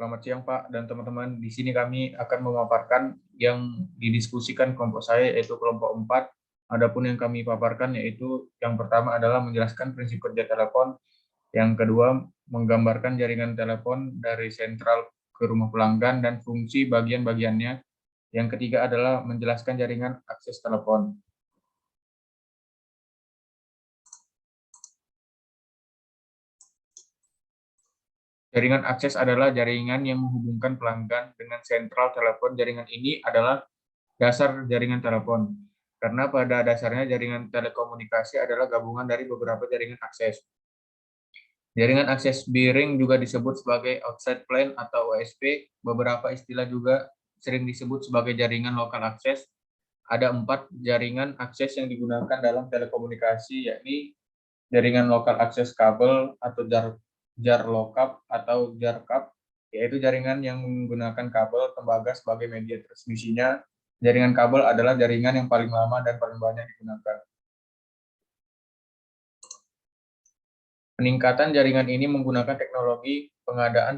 Selamat siang Pak dan teman-teman. Di sini kami akan memaparkan yang didiskusikan kelompok saya yaitu kelompok 4. Adapun yang kami paparkan yaitu yang pertama adalah menjelaskan prinsip kerja telepon, yang kedua menggambarkan jaringan telepon dari sentral ke rumah pelanggan dan fungsi bagian-bagiannya. Yang ketiga adalah menjelaskan jaringan akses telepon. Jaringan akses adalah jaringan yang menghubungkan pelanggan dengan sentral telepon. Jaringan ini adalah dasar jaringan telepon, karena pada dasarnya jaringan telekomunikasi adalah gabungan dari beberapa jaringan akses. Jaringan akses biring juga disebut sebagai outside plant atau OSP. Beberapa istilah juga sering disebut sebagai jaringan lokal akses. Ada 4 jaringan akses yang digunakan dalam telekomunikasi, yakni jaringan lokal akses kabel atau jar lokap atau jarkap, yaitu jaringan yang menggunakan kabel tembaga sebagai media transmisinya. Jaringan kabel adalah jaringan yang paling lama dan paling banyak digunakan. Peningkatan jaringan ini menggunakan teknologi pengadaan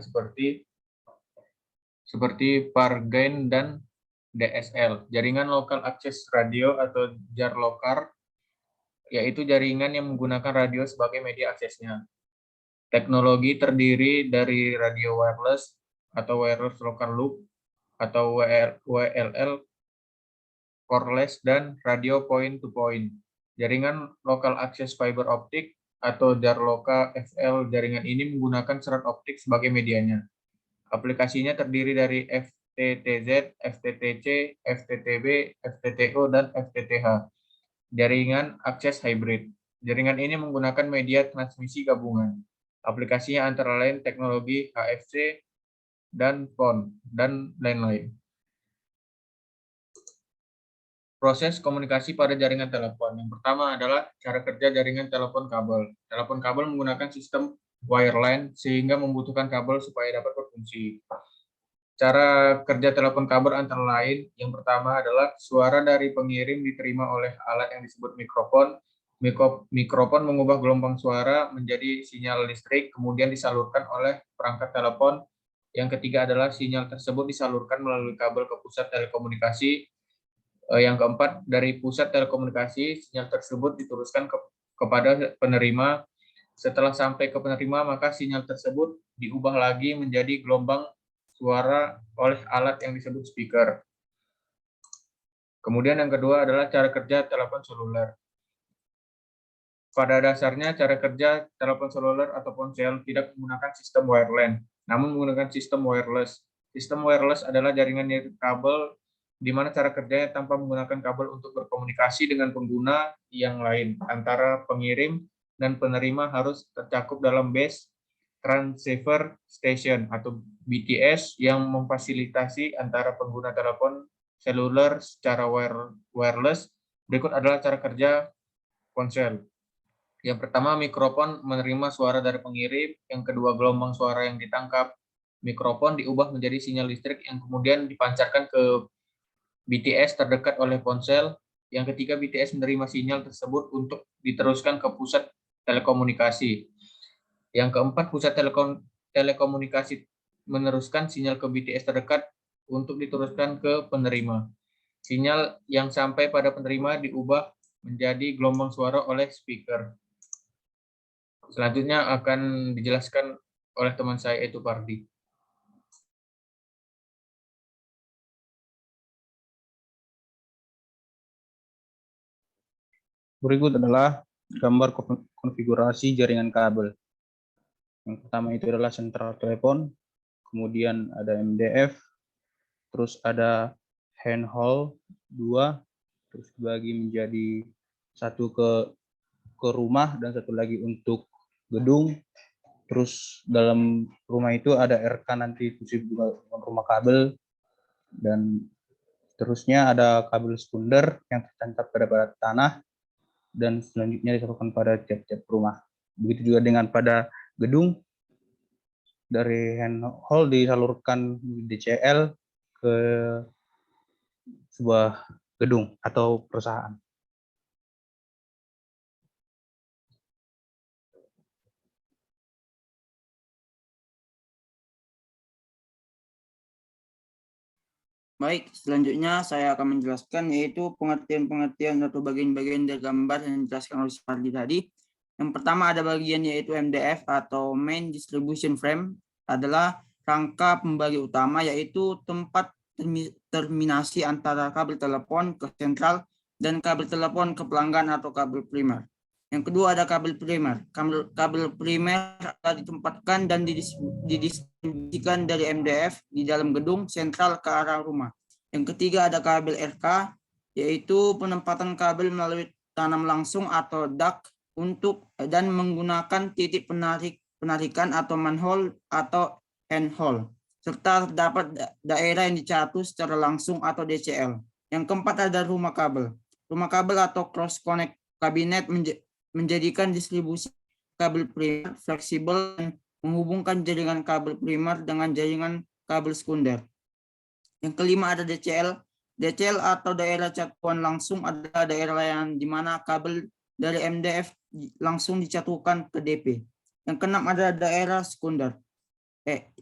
seperti Pargain dan DSL. Jaringan lokal akses radio atau jar lokar, yaitu jaringan yang menggunakan radio sebagai media aksesnya. Teknologi terdiri dari radio wireless atau wireless local loop atau WLL, coreless, dan radio point to point. Jaringan lokal akses fiber optik atau JAR-LoKa FL, jaringan ini menggunakan serat optik sebagai medianya. Aplikasinya terdiri dari FTTZ, FTTC, FTTB, FTTO, dan FTTH. Jaringan akses hybrid. Jaringan ini menggunakan media transmisi gabungan. Aplikasinya antara lain teknologi HFC dan PON, dan lain-lain. Proses komunikasi pada jaringan telepon. Yang pertama adalah cara kerja jaringan telepon kabel. Telepon kabel menggunakan sistem wireline sehingga membutuhkan kabel supaya dapat berfungsi. Cara kerja telepon kabel antara lain, yang pertama adalah suara dari pengirim diterima oleh alat yang disebut mikrofon. Mikrofon mengubah gelombang suara menjadi sinyal listrik, kemudian disalurkan oleh perangkat telepon. Yang ketiga adalah sinyal tersebut disalurkan melalui kabel ke pusat telekomunikasi. Yang keempat, dari pusat telekomunikasi, sinyal tersebut diteruskan kepada penerima. Setelah sampai ke penerima, maka sinyal tersebut diubah lagi menjadi gelombang suara oleh alat yang disebut speaker. Kemudian yang kedua adalah cara kerja telepon seluler. Pada dasarnya, cara kerja telepon seluler atau ponsel tidak menggunakan sistem wireline, namun menggunakan sistem wireless. Sistem wireless adalah jaringan kabel di mana cara kerjanya tanpa menggunakan kabel untuk berkomunikasi dengan pengguna yang lain. Antara pengirim dan penerima harus tercakup dalam base transceiver station atau BTS yang memfasilitasi antara pengguna telepon seluler secara wireless. Berikut adalah cara kerja ponsel. Yang pertama, mikrofon menerima suara dari pengirim. Yang kedua, gelombang suara yang ditangkap mikrofon diubah menjadi sinyal listrik yang kemudian dipancarkan ke BTS terdekat oleh ponsel. Yang ketiga, BTS menerima sinyal tersebut untuk diteruskan ke pusat telekomunikasi. Yang keempat, pusat telekomunikasi meneruskan sinyal ke BTS terdekat untuk diteruskan ke penerima. Sinyal yang sampai pada penerima diubah menjadi gelombang suara oleh speaker. Selanjutnya akan dijelaskan oleh teman saya, yaitu Pardi. Berikut adalah gambar konfigurasi jaringan kabel. Yang pertama itu adalah sentral telepon, kemudian ada MDF, terus ada handheld 2, terus dibagi menjadi satu ke rumah dan satu lagi untuk gedung. Terus dalam rumah itu ada RK nanti fungsi rumah kabel, dan terusnya ada kabel sekunder yang tertancap pada tanah dan selanjutnya disalurkan pada tiap-tiap rumah. Begitu juga dengan pada gedung, dari handheld disalurkan DCL ke sebuah gedung atau perusahaan. Baik, selanjutnya saya akan menjelaskan yaitu pengertian-pengertian atau bagian-bagian dari gambar yang dijelaskan oleh Supardi tadi. Yang pertama ada bagian yaitu MDF atau Main Distribution Frame, adalah rangka pembagi utama yaitu tempat terminasi antara kabel telepon ke sentral dan kabel telepon ke pelanggan atau kabel primer. Yang kedua ada kabel primer. Kabel primer akan ditempatkan dan didistribusikan dari MDF di dalam gedung sentral ke arah rumah. Yang ketiga ada kabel RK, yaitu penempatan kabel melalui tanam langsung atau duct untuk dan menggunakan titik penarikan atau manhole atau handhole, serta terdapat daerah yang dicatu secara langsung atau DCL. Yang keempat ada rumah kabel. Rumah kabel atau cross connect kabinet menjadikan distribusi kabel primer fleksibel dan menghubungkan jaringan kabel primer dengan jaringan kabel sekunder. Yang kelima ada DCL. DCL atau daerah catuan langsung adalah daerah yang di mana kabel dari MDF langsung dicatukan ke DP. Yang keenam ada daerah sekunder.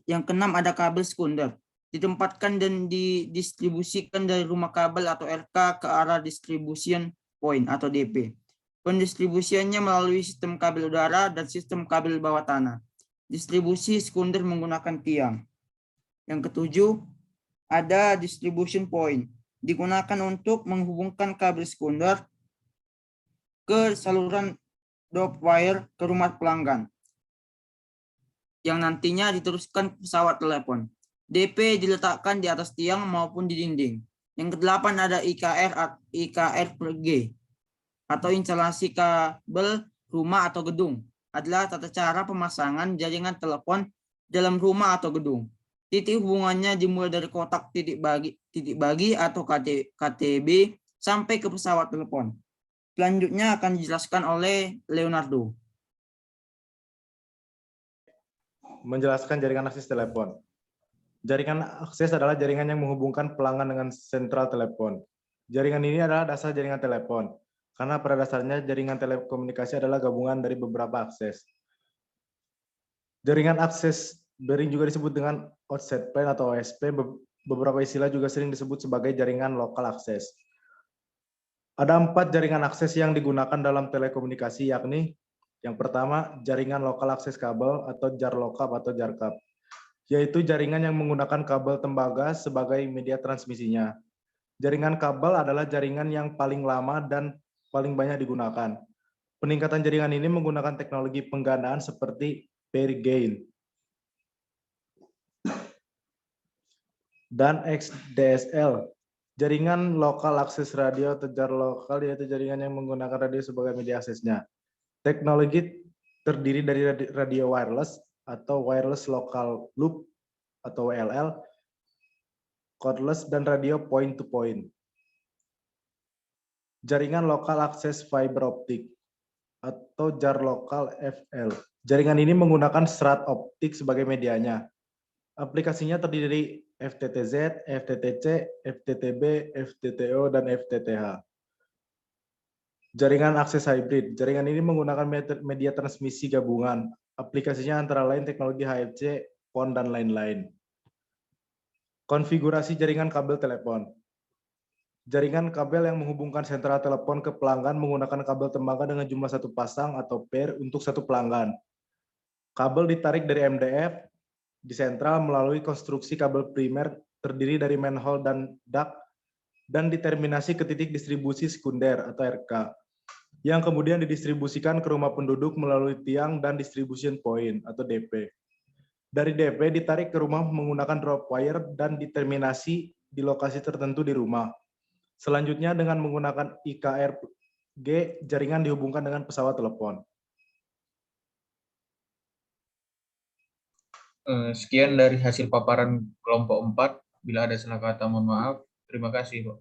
Yang keenam ada kabel sekunder. Ditempatkan dan didistribusikan dari rumah kabel atau RK ke arah distribution point atau DP. Pendistribusiannya melalui sistem kabel udara dan sistem kabel bawah tanah. Distribusi sekunder menggunakan tiang. Yang ketujuh, ada distribution point. Digunakan untuk menghubungkan kabel sekunder ke saluran drop wire ke rumah pelanggan, yang nantinya diteruskan ke pesawat telepon. DP diletakkan di atas tiang maupun di dinding. Yang kedelapan ada IKR/G atau instalasi kabel rumah atau gedung, adalah tata cara pemasangan jaringan telepon dalam rumah atau gedung. Titik hubungannya dimulai dari kotak titik bagi atau KTB sampai ke pesawat telepon. Selanjutnya akan dijelaskan oleh Leonardo. Menjelaskan jaringan akses telepon. Jaringan akses adalah jaringan yang menghubungkan pelanggan dengan sentral telepon. Jaringan ini adalah dasar jaringan telepon, karena pada dasarnya jaringan telekomunikasi adalah gabungan dari beberapa akses. Jaringan akses bearing juga disebut dengan outset plane atau OSP. Beberapa istilah juga sering disebut sebagai jaringan lokal akses. Ada 4 jaringan akses yang digunakan dalam telekomunikasi, yakni yang pertama, jaringan lokal akses kabel atau JAR-LOCAP atau JAR-CAP, yaitu jaringan yang menggunakan kabel tembaga sebagai media transmisinya. Jaringan kabel adalah jaringan yang paling lama dan paling banyak digunakan. Peningkatan jaringan ini menggunakan teknologi penggandaan seperti pair gain dan XDSL. Jaringan lokal akses radio atau JAR lokal yaitu jaringan yang menggunakan radio sebagai media aksesnya. Teknologi terdiri dari radio wireless atau wireless local loop atau WLL, cordless, dan radio point to point. Jaringan lokal akses fiber optik atau JAR lokal FL. Jaringan ini menggunakan serat optik sebagai medianya. Aplikasinya terdiri dari FTTZ, FTTC, FTTB, FTTO, dan FTTH. Jaringan akses hybrid. Jaringan ini menggunakan media transmisi gabungan. Aplikasinya antara lain teknologi HFC, PON, dan lain-lain. Konfigurasi jaringan kabel telepon. Jaringan kabel yang menghubungkan sentral telepon ke pelanggan menggunakan kabel tembaga dengan jumlah 1 pasang atau pair untuk 1 pelanggan. Kabel ditarik dari MDF di sentral melalui konstruksi kabel primer terdiri dari manhole dan duct dan diterminasi ke titik distribusi sekunder atau RK, yang kemudian didistribusikan ke rumah penduduk melalui tiang dan distribution point atau DP. Dari DP ditarik ke rumah menggunakan drop wire dan diterminasi di lokasi tertentu di rumah. Selanjutnya dengan menggunakan IKR/G, jaringan dihubungkan dengan pesawat telepon. Sekian dari hasil paparan kelompok 4. Bila ada salah kata, mohon maaf. Terima kasih, Pak.